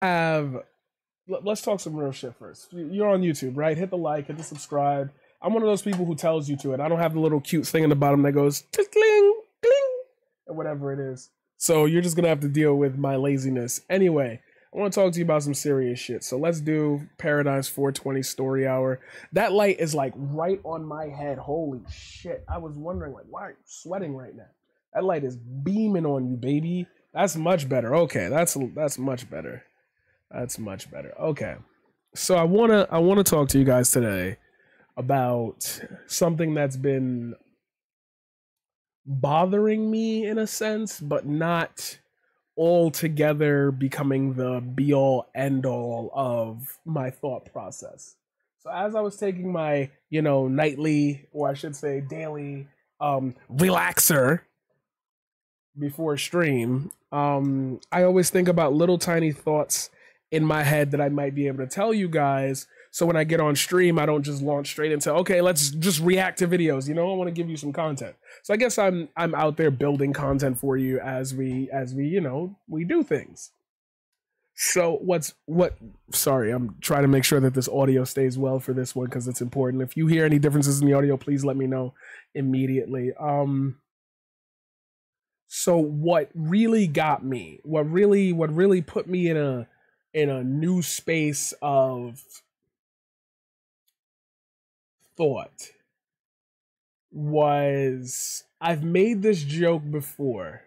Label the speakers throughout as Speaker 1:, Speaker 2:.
Speaker 1: have let's talk some real shit first. You're on YouTube, right? Hit the like, hit the subscribe. I'm one of those people who tells you to it. I don't have the little cute thing in the bottom that goes cling, cling, or whatever it is. So you're just gonna have to deal with my laziness. Anyway, I want to talk to you about some serious shit. So let's do Paradise 420 Story Hour. That light is like right on my head. Holy shit. I was wondering, like, why are you sweating right now? That light is beaming on you, baby. That's much better. Okay, that's much better. That's much better. Okay. So I wanna talk to you guys today about something that's been bothering me in a sense, but not altogether becoming the be all end all of my thought process. So as I was taking my, nightly, or I should say daily relaxer before stream, I always think about little tiny thoughts in my head that I might be able to tell you guys. So when I get on stream, I don't just launch straight into, okay, let's just react to videos. I want to give you some content. So I guess I'm out there building content for you as we we do things. So sorry, I'm trying to make sure that this audio stays well for this one because it's important. If you hear any differences in the audio, please let me know immediately. So what really got me, what really put me in a new space of thought was, I've made this joke before.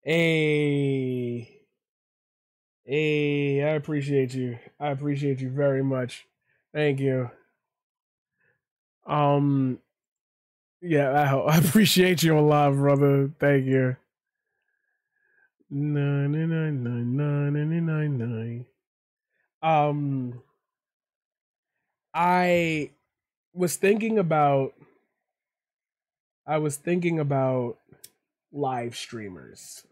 Speaker 1: Hey, I appreciate you. I appreciate you very much. Thank you. Yeah, I appreciate you a lot, brother. Thank you. 9999999. I was thinking about live streamers.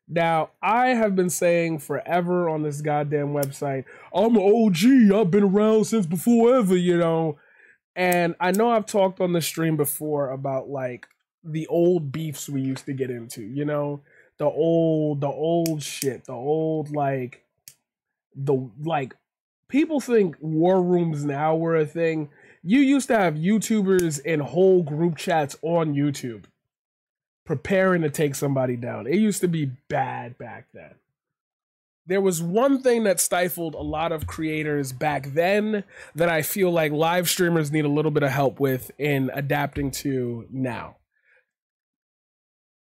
Speaker 1: Now, I have been saying forever on this goddamn website, I'm an OG, I've been around since before ever, And I know I've talked on the stream before about like the old beefs we used to get into, the old shit, the old people think war rooms now were a thing. You used to have YouTubers in whole group chats on YouTube preparing to take somebody down. It used to be bad back then. There was one thing that stifled a lot of creators back then that I feel like live streamers need a little bit of help with in adapting to now.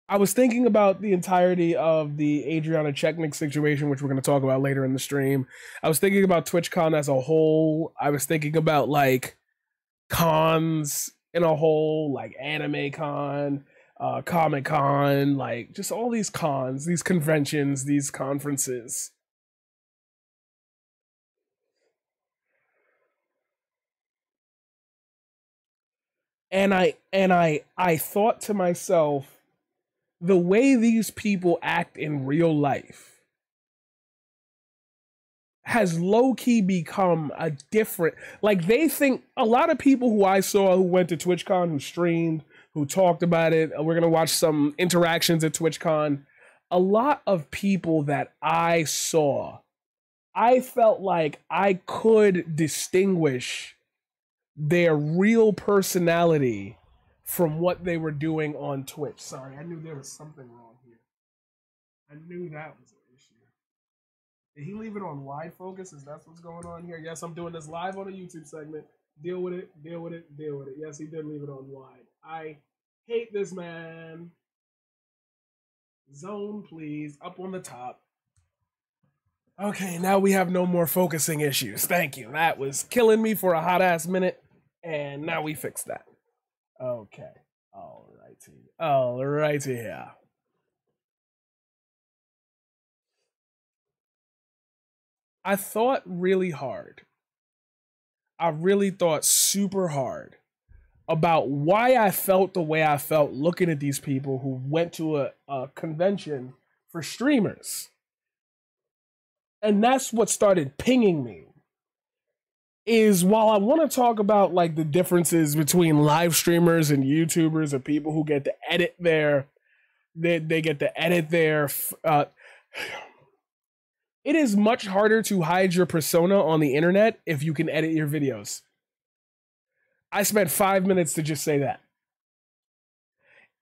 Speaker 1: I was thinking about the entirety of the Adriana Chechnik situation, which we're going to talk about later in the stream. I was thinking about TwitchCon as a whole. I was thinking about like cons in a whole, like Anime Con, Comic Con, like just all these cons, these conventions, these conferences. And I thought to myself, the way these people act in real life has low-key become a different, like they think, a lot of people who I saw who went to TwitchCon, who streamed, who talked about it, we're gonna watch some interactions at TwitchCon. A lot of people that I saw, I felt like I could distinguish their real personality from what they were doing on Twitch. Sorry, I knew there was something wrong here. I knew that was an issue. Did he leave it on wide focus? Is that what's going on here? Yes, I'm doing this live on a YouTube segment. Deal with it, deal with it, deal with it. Yes, he did leave it on wide. I hate this man. Zone, please. Up on the top. Okay, now we have no more focusing issues. Thank you. That was killing me for a hot ass minute. And now we fixed that. Okay. Alrighty. Yeah. I thought really hard. I really thought super hard about why I felt the way I felt looking at these people who went to a convention for streamers. And that's what started pinging me. Is while I want to talk about like the differences between live streamers and YouTubers and people who get to edit their, they get to edit their It is much harder to hide your persona on the internet if you can edit your videos. I spent 5 minutes to just say that.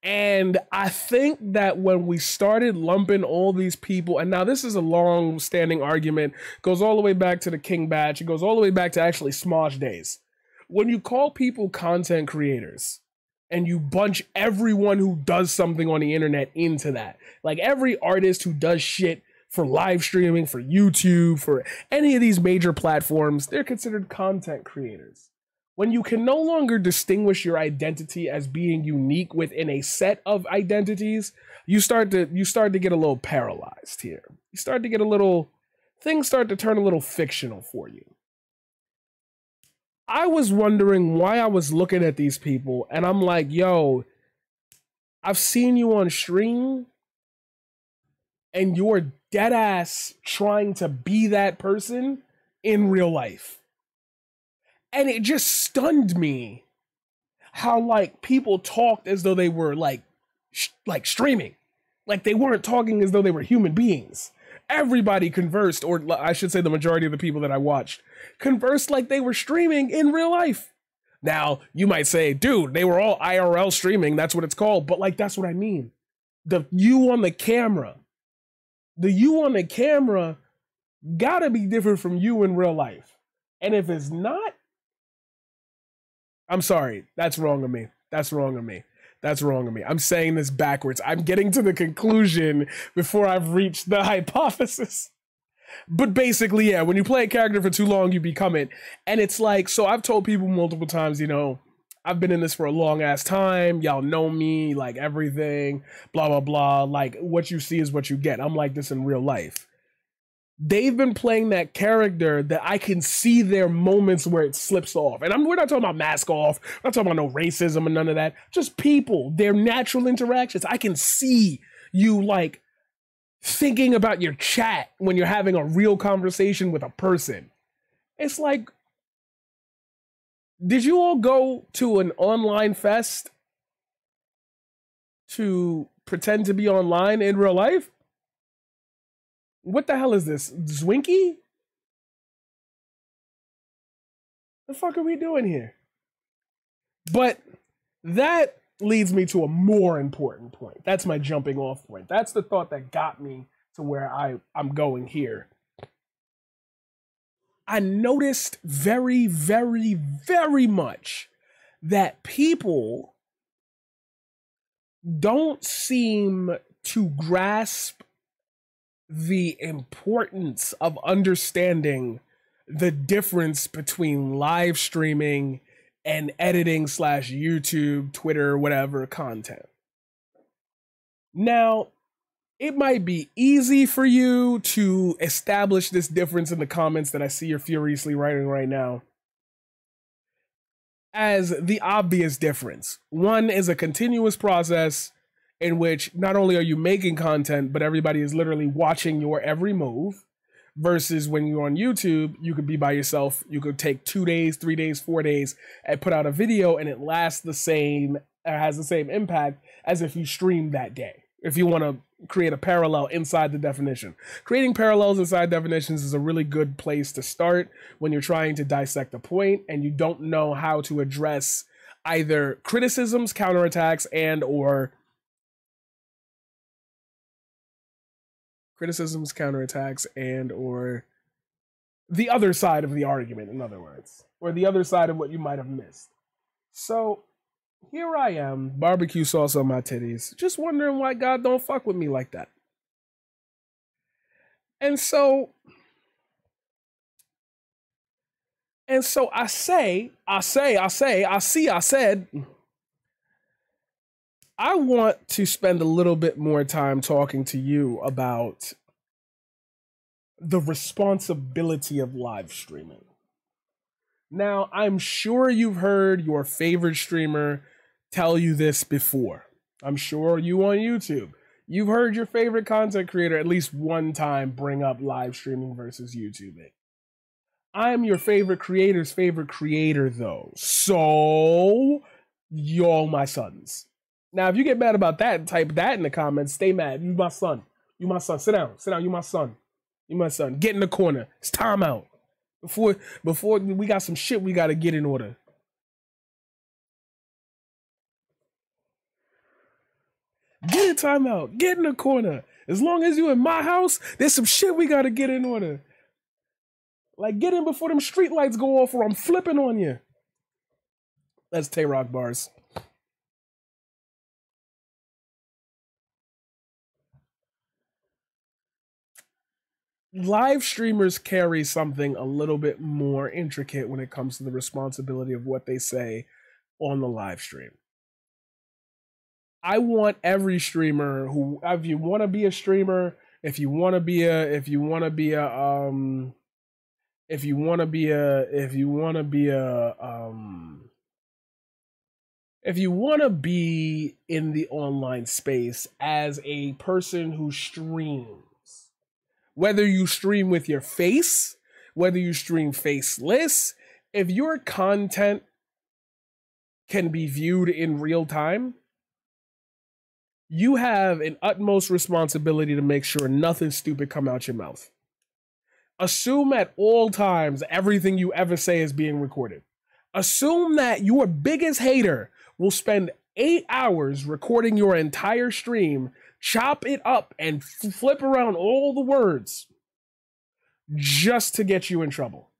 Speaker 1: And I think that when we started lumping all these people, and now this is a long-standing argument, goes all the way back to the King Batch, it goes all the way back to actually Smosh days. When you call people content creators, and you bunch everyone who does something on the internet into that, like every artist who does shit for live streaming, for YouTube, for any of these major platforms, they're considered content creators. When you can no longer distinguish your identity as being unique within a set of identities, you start to get a little paralyzed here. You start to get things start to turn a little fictional for you. I was wondering why I was looking at these people and I'm like, yo, I've seen you on stream and you're dead ass trying to be that person in real life. And it just stunned me how like people talked as though they were like streaming. Like they weren't talking as though they were human beings. Everybody conversed, or I should say the majority of the people that I watched conversed like they were streaming in real life. Now, you might say, dude, they were all IRL streaming. That's what it's called. But like, that's what I mean. The you on the camera gotta be different from you in real life. And if it's not, I'm sorry. That's wrong of me. That's wrong of me. That's wrong of me. I'm saying this backwards. I'm getting to the conclusion before I've reached the hypothesis. But basically, yeah, when you play a character for too long, you become it. And it's like, so I've told people multiple times, you know, I've been in this for a long ass time. Y'all know me, like everything, blah, blah, blah. Like what you see is what you get. I'm like this in real life. They've been playing that character that I can see their moments where it slips off. And we're not talking about mask off. We're not talking about no racism and none of that. Just people, their natural interactions. I can see you like thinking about your chat when you're having a real conversation with a person. It's like, did you all go to an online fest to pretend to be online in real life? What the hell is this? Zwinky? The fuck are we doing here? But that leads me to a more important point. That's my jumping off point. That's the thought that got me to where I'm going here. I noticed very, very, very much that people don't seem to grasp the importance of understanding the difference between live streaming and editing / YouTube, Twitter, whatever content. Now, it might be easy for you to establish this difference in the comments that I see you're furiously writing right now as the obvious difference. One is a continuous process in which not only are you making content, but everybody is literally watching your every move, versus when you're on YouTube, you could be by yourself. You could take 2 days, 3 days, 4 days and put out a video and it lasts the same, has the same impact as if you streamed that day. If you want to create a parallel inside the definition. Creating parallels inside definitions is a really good place to start when you're trying to dissect a point and you don't know how to address either criticisms, counterattacks, and or the other side of the argument, in other words, or the other side of what you might have missed. So here I am, barbecue sauce on my titties, just wondering why God don't fuck with me like that. And so I said, I want to spend a little bit more time talking to you about the responsibility of live streaming. Now, I'm sure you've heard your favorite streamer tell you this before. I'm sure you on YouTube, you've heard your favorite content creator at least one time bring up live streaming versus YouTubing. I'm your favorite creator's favorite creator though. So, y'all my sons. Now, if you get mad about that and type that in the comments, stay mad. You my son. You my son. Sit down. Sit down. You my son. You my son. Get in the corner. It's time out. Before we got some shit we gotta get in order. Get in timeout. Get in the corner. As long as you in my house, there's some shit we gotta get in order. Like, get in before them street lights go off or I'm flipping on you. That's Tay-Rock bars. Live streamers carry something a little bit more intricate when it comes to the responsibility of what they say on the live stream. I want every streamer who, if you want to be a streamer, if you want to be in the online space as a person who streams, whether you stream with your face, whether you stream faceless, if your content can be viewed in real time, you have an utmost responsibility to make sure nothing stupid come out your mouth. Assume at all times everything you ever say is being recorded. Assume that your biggest hater will spend 8 hours recording your entire stream, chop it up, and flip around all the words just to get you in trouble.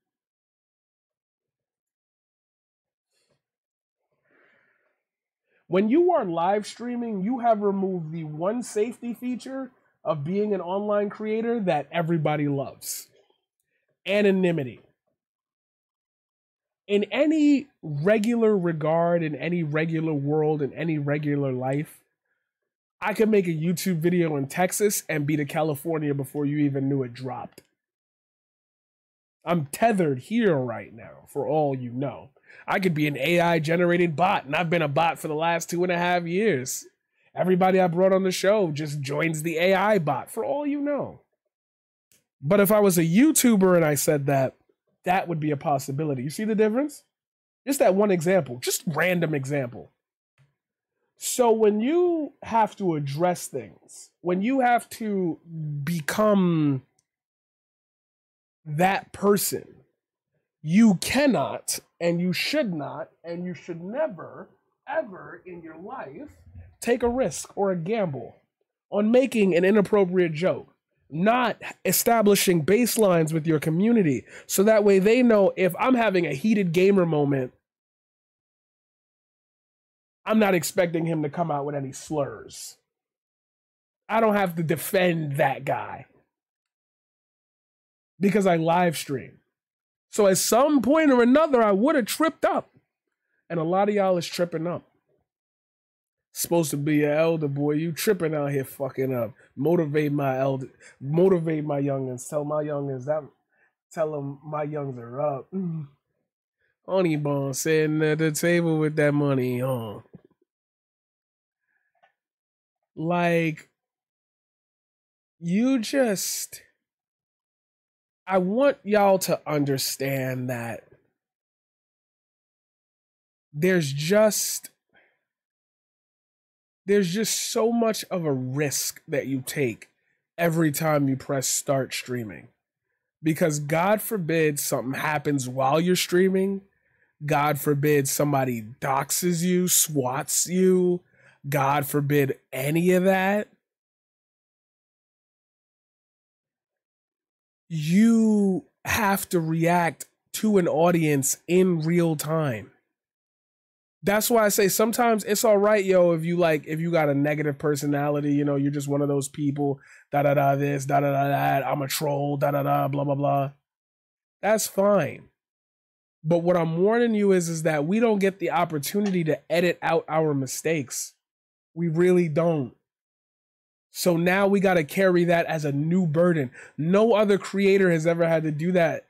Speaker 1: When you are live streaming, you have removed the one safety feature of being an online creator that everybody loves: anonymity. In any regular regard, in any regular world, in any regular life, I could make a YouTube video in Texas and be to California before you even knew it dropped. I'm tethered here right now, for all you know. I could be an AI-generated bot, and I've been a bot for the last 2.5 years. Everybody I brought on the show just joins the AI bot, for all you know. But if I was a YouTuber and I said that, that would be a possibility. You see the difference? Just that one example, just random example. So when you have to address things, when you have to become that person, you cannot and you should not and you should never, ever in your life take a risk or a gamble on making an inappropriate joke, not establishing baselines with your community so that way they know if I'm having a heated gamer moment, I'm not expecting him to come out with any slurs. I don't have to defend that guy because I live stream. So at some point or another, I would have tripped up. And a lot of y'all is tripping up. Supposed to be an elder boy. You tripping out here fucking up. Motivate my youngins. Tell them my youngs are up. Honey Bone sitting at the table with that money on. Like, I want y'all to understand that there's just so much of a risk that you take every time you press start streaming. Because God forbid something happens while you're streaming. God forbid somebody doxes you, swats you. God forbid any of that. You have to react to an audience in real time. That's why I say sometimes it's all right, yo, if you got a negative personality, you know, you're just one of those people, this, that, I'm a troll, blah, blah, blah. That's fine. But what I'm warning you is that we don't get the opportunity to edit out our mistakes. We really don't. So now we got to carry that as a new burden. No other creator has ever had to do that.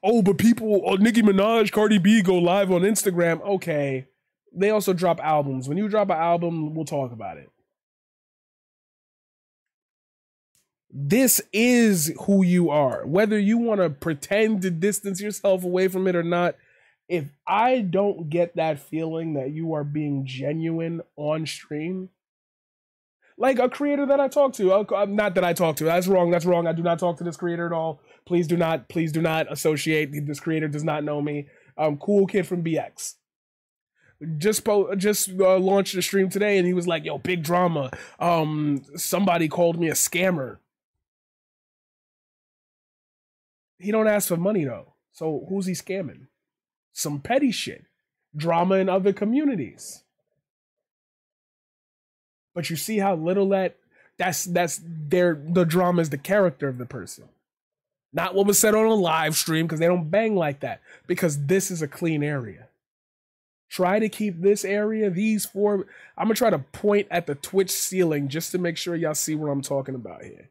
Speaker 1: Oh, but Nicki Minaj, Cardi B go live on Instagram. Okay. They also drop albums. When you drop an album, we'll talk about it. This is who you are. Whether you want to pretend to distance yourself away from it or not, if I don't get that feeling that you are being genuine on stream, Like a creator that I talk to. Not that I talk to. That's wrong. That's wrong. I do not talk to this creator at all. Please do not associate. This creator does not know me. Cool kid from BX. Just launched a stream today, and he was like, "Yo, big drama. Somebody called me a scammer." He don't ask for money though. So who's he scamming? Some petty shit. Drama in other communities. But you see how little the drama is the character of the person. Not what was said on a live stream, because they don't bang like that. Because this is a clean area. Try to keep this area, these four. I'm gonna try to point at the Twitch ceiling just to make sure y'all see what I'm talking about here.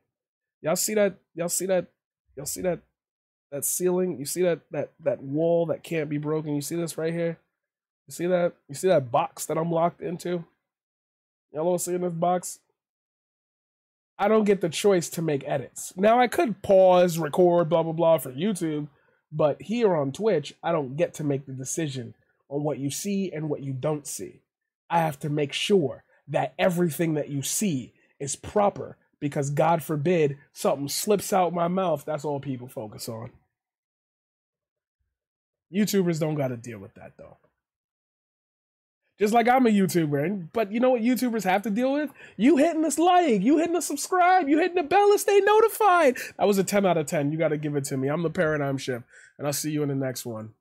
Speaker 1: Y'all see that? Y'all see that? Y'all see that? That ceiling? You see that wall that can't be broken? You see this right here? You see that? You see that box that I'm locked into? Y'all all see in this box? I don't get the choice to make edits. Now I could pause, record, blah, blah, blah for YouTube, but here on Twitch, I don't get to make the decision on what you see and what you don't see. I have to make sure that everything that you see is proper, because God forbid something slips out my mouth. That's all people focus on. YouTubers don't got to deal with that though. Just like I'm a YouTuber, but you know what YouTubers have to deal with? You hitting this like, you hitting the subscribe, you hitting the bell to stay notified. That was a 10 out of 10. You got to give it to me. I'm the paradigm shift, and I'll see you in the next one.